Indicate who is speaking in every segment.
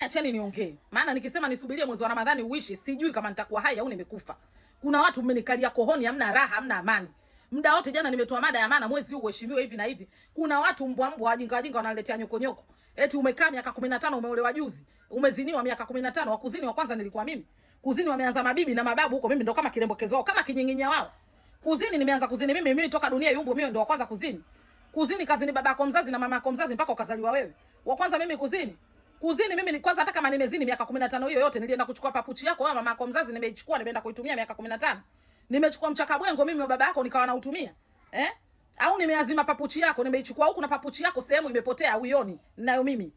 Speaker 1: Acheni niongee. Maana nikisema nisubirie mwezi wa Ramadhani uishi, sijui kama nitakuwa hai au nimekufa. Kuna watu mmenikalia kohoni, hamna raha, hamna amani. Muda wote jana nimetoa mada ya maana mwezi huu uheshimiwe hivi na hivi. Kuna watu mbwa wajinga wajinga wanaletea nyokonyoko. Eti umekaa miaka 15 umeolewa juzi. Umeziniwa miaka 15, wakuzini wa kwanza nilikuwa mimi. Kuzini wameanza mabibi na mababu huko, mimi ndo kama kilembokezo wao, kama kinyenginya wao. Kuzini nimeanza kuzini mimi toka dunia yumbo, mimi ndo wa kwanza kuzini. Kuzini kazini babako mzazi na mamako mzazi mpaka ukazaliwa wewe. Wa kwanza mimi kuzini. Kuzini mimi ni kwanza, hata kama nimezini miaka 15 hiyo yote nilienda kuchukua papuchi yako wewe mama yako mzazi, nimeichukua nimeenda kuitumia miaka 15. Nimechukua mchaka bwengo mimi wa baba yako nikawa nautumia. Au nimeazima papuchi yako nimeichukua huku na papuchi yako sehemu imepotea uioni ninayo mimi.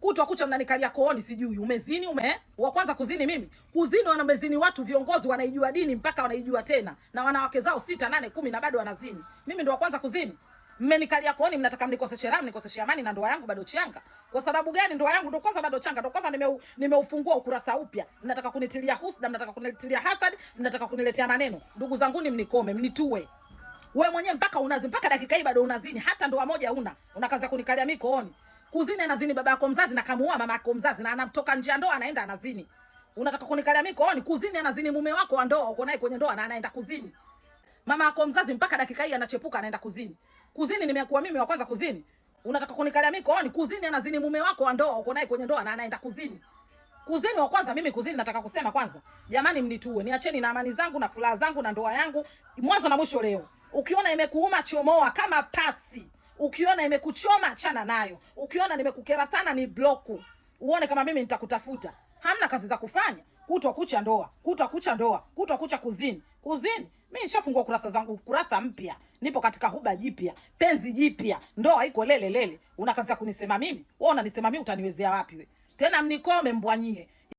Speaker 1: Kutwa kucha mnanikalia kooni sijui umezini wa kwanza kuzini mimi. Kuzini wanamezini watu viongozi wanaijua dini mpaka wanaijua tena na wanawake zao 6 8 10 na bado wanazini. Mimi ndo wa kwanza kuzini. Mmenikalia kooni, mnataka mnikoseshe raha, mnikoseshe amani na ndoa yangu bado changa. Kwa sababu gani? Ndoa yangu ndo kwanza bado changa, ndo kwanza nimeufungua ukurasa upya. Mnataka kunitilia husda, mnataka kunitilia hasad, mnataka kuniletea maneno. Ndugu zangu ni mnikome, mnitue. Wewe mwenyewe mpaka unazi mpaka dakika hii bado unazini, hata ndoa moja huna. Unakaza kunikalia mimi kooni. Kuzini anazini baba yako mzazi na kamuoa mama yako mzazi na anatoka nje ya ndoa anaenda anazini. Unataka kunikalia mimi kooni? Kuzini anazini mume wako wa ndoa, uko naye kwenye ndoa na anaenda kuzini. Mama yako mzazi mpaka dakika hii anachepuka anaenda kuzini. Kuzini nimekuwa mimi wa kwanza kuzini. Unataka kunikalia mimi kooni? Kuzini anazini mume wako wa ndoa, uko naye kwenye ndoa na anaenda kuzini. Kuzini wa kwanza mimi kuzini nataka kusema kwanza. Jamani mnitue. Niacheni na amani zangu na furaha zangu na ndoa yangu mwanzo na mwisho leo. Ukiona imekuuma chomoa kama pasi. Ukiona imekuchoma achana nayo. Ukiona nimekukera sana ni bloku. Uone kama mimi nitakutafuta. Hamna kazi za kufanya. Kutwa kucha ndoa, kutwa kucha ndoa, kutwa kucha kuzini. Kuzini, mimi nishafungua kurasa zangu, kurasa mpya. Nipo katika huba jipya, penzi jipya, ndoa iko lele lele. Una kazi ya kunisema mimi? Wewe unanisema mimi utaniwezea wapi wewe? Tena mnikome mbwanyie.